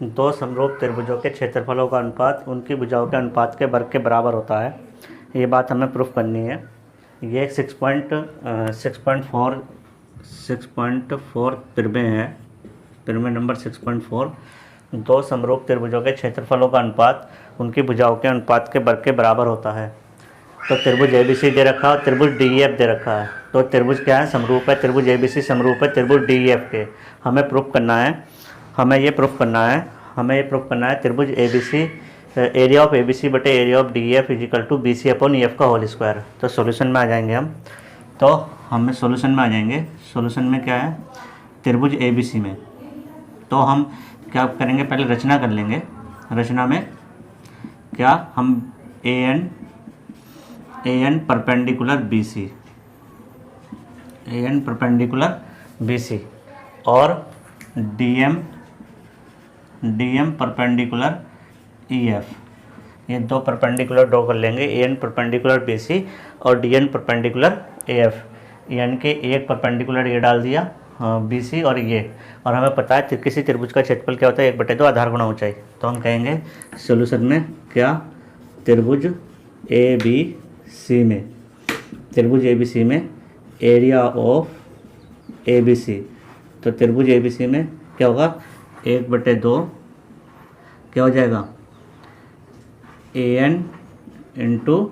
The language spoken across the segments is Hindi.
दो समरूप त्रिभुजों के क्षेत्रफलों का अनुपात उनकी भुजाओं के अनुपात के वर्ग के बराबर होता है। ये बात हमें प्रूफ करनी है। ये 6.4 तिरबे है, तिरबे नंबर 6.4। दो समरूप त्रिभुजों के क्षेत्रफलों का अनुपात उनकी भुजाओं के अनुपात के वर्ग के बराबर होता है। तो त्रिभुज ABC दे रखा है और त्रिभुज DEF दे रखा है। तो त्रिभुज क्या है? समरूप है। त्रिभुज ABC समरूप है त्रिभुज DEF के। हमें प्रूफ करना है, हमें ये प्रूफ करना है त्रिभुज ABC, एरिया ऑफ ABC बटे area of DEF is equal to BC upon EF का होल स्क्वायर। तो सॉल्यूशन में आ जाएंगे हम। तो हमें सॉल्यूशन में आ जाएंगे। सॉल्यूशन में क्या है? त्रिभुज ABC में तो हम क्या करेंगे? पहले रचना कर लेंगे। रचना में क्या हम AN परपेंडिकुलर BC और DM परपेंडिकुलर EF, ये दो परपेंडिकुलर ड्रॉ कर लेंगे। AN परपेंडिकुलर BC और DN परपेंडिकुलर AF, यानी कि एक परपेंडिकुलर ये डाल दिया BC और ये। और हमें पता है किसी त्रिभुज का क्षेत्रफल क्या होता है? 1/2 आधार गुणा ऊंचाई। तो हम कहेंगे सॉल्यूशन में क्या? त्रिभुज ABC में एरिया ऑफ ABC। तो त्रिभुज ABC में क्या होगा? 1/2 क्या हो जाएगा? AN इंटू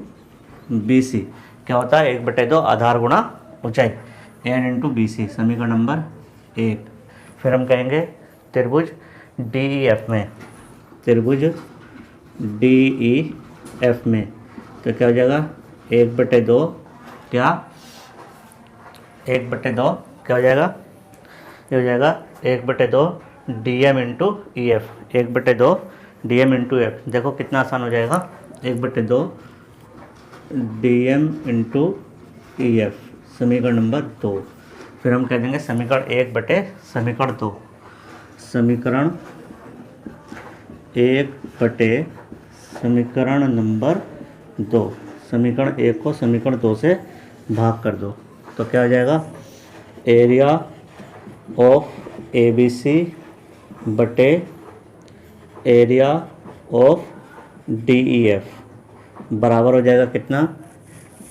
BC क्या होता है? 1/2 आधार गुणा ऊंचाई, AN इंटू BC, समीकरण नंबर 1। फिर हम कहेंगे त्रिभुज DEF में तो क्या हो जाएगा? 1/2 क्या? 1/2 क्या हो जाएगा? ये हो जाएगा 1/2 DM into EF, 1/2 DM into EF। देखो कितना आसान हो जाएगा, 1/2 DM इंटू EF, समीकरण नंबर 2। फिर हम कह देंगे समीकरण 1 बटे समीकरण 2, समीकरण 1 बटे समीकरण नंबर 2। समीकरण 1 को समीकरण 2 से भाग कर दो तो क्या हो जाएगा? एरिया ऑफ ABC बटे एरिया ऑफ DEF बराबर हो जाएगा कितना?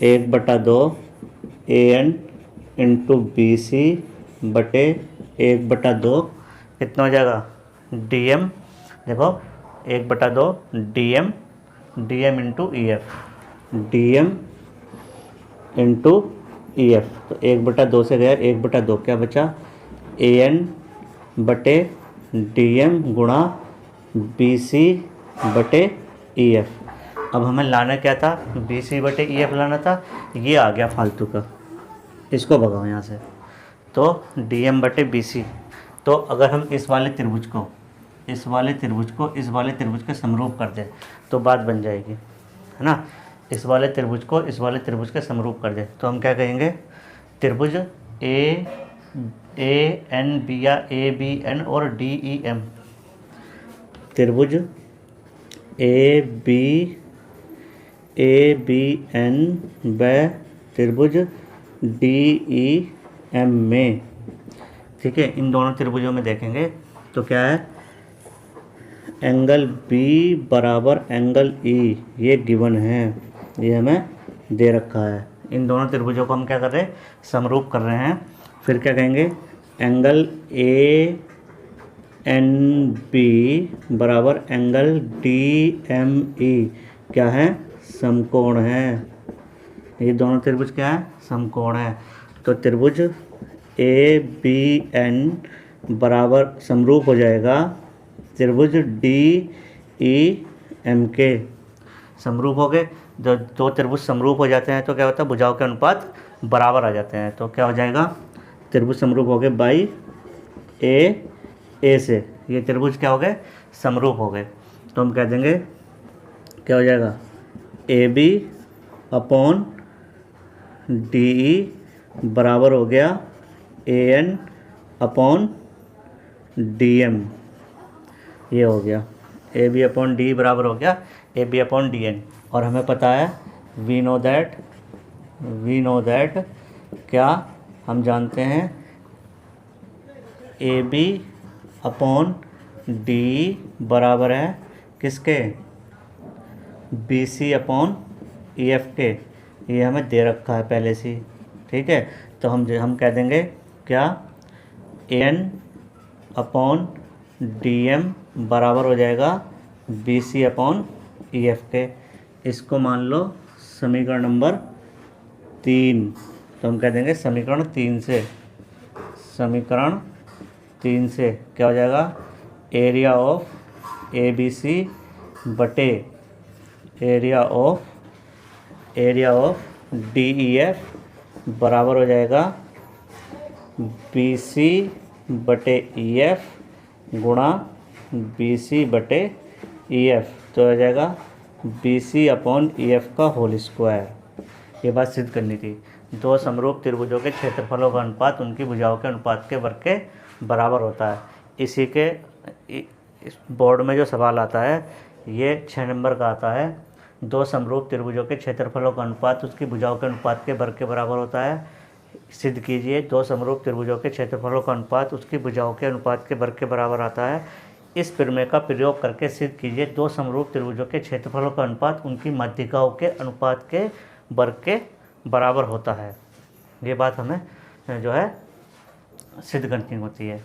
1/2 AN इंटू BC बटे 1/2 कितना हो जाएगा? DM, देखो 1/2 DM into EF, DM into EF। तो 1/2 से गया 1/2, क्या बचा? AN बटे DM गुणा BC बटे EF। अब हमें लाना क्या था? BC बटे EF लाना था। ये आ गया फालतू का, इसको भगाओ यहाँ से। तो DM बटे BC, तो अगर हम इस वाले त्रिभुज को इस वाले त्रिभुज के समरूप कर दें तो बात बन जाएगी, है ना। इस वाले त्रिभुज को इस वाले त्रिभुज के समरूप कर दें तो हम क्या कहेंगे? त्रिभुज ANB या ABN और DEM, त्रिभुज ABN व त्रिभुज DEM में, ठीक है। इन दोनों त्रिभुजों में देखेंगे तो क्या है? एंगल B बराबर एंगल E, ये गिवन है, ये हमें दे रखा है। इन दोनों त्रिभुजों को हम क्या कर रहे हैं? समरूप कर रहे हैं। फिर क्या कहेंगे? एंगल ANB बराबर एंगल DME क्या है? समकोण है। ये दोनों त्रिभुज क्या है? समकोण है। तो त्रिभुज ABN बराबर समरूप हो जाएगा त्रिभुज DEM के। समरूप हो गए। जो दो त्रिभुज समरूप हो जाते हैं तो क्या होता है? भुजाओं के अनुपात बराबर आ जाते हैं। तो क्या हो जाएगा? त्रिभुज समरूप हो गए बाई A से, ये त्रिभुज क्या हो गए? समरूप हो गए। तो हम कह देंगे क्या हो जाएगा? AB अपॉन DE बराबर हो गया AN अपॉन DM, ये हो गया AB अपॉन DE बराबर हो गया AB अपॉन DN। और हमें पता है वी नो दैट क्या हम जानते हैं? AB अपॉन डी बराबर है किसके, B C upon E F के। ये हमें दे रखा है पहले से ही, ठीक है। तो हम कह देंगे क्या, एन अपॉन डी एम बराबर हो जाएगा B C upon E F के। इसको मान लो समीकरण नंबर 3। तो हम कह देंगे समीकरण 3 से, समीकरण 3 से क्या हो जाएगा, area of A B C बटे area of D E F बराबर हो जाएगा बी सी बटे ई एफ गुणा बी सी बटे ई एफ। तो हो जाएगा B C upon E F का होल स्क्वायर। ये बात सिद्ध करनी थी। दो समरूप त्रिभुजों के क्षेत्रफलों का अनुपात उनकी भुजाओं के अनुपात के वर्ग के बराबर होता है। इसी के इस बोर्ड में जो सवाल आता है ये 6 नंबर का आता है। दो समरूप त्रिभुजों के क्षेत्रफलों का अनुपात उसकी भुजाओं के अनुपात के वर्ग के बराबर होता है। सिद्ध कीजिए दो समरूप त्रिभुजों के क्षेत्रफलों का अनुपात उसकी भुजाओं के अनुपात के वर्ग के बराबर आता है। इस प्रमेय का प्रयोग करके सिद्ध कीजिए दो समरूप त्रिभुजों के क्षेत्रफलों का अनुपात उनकी माध्यिकाओं के अनुपात के वर्ग के बराबर होता है। ये बात हमें जो है सिद्ध करनी होती है।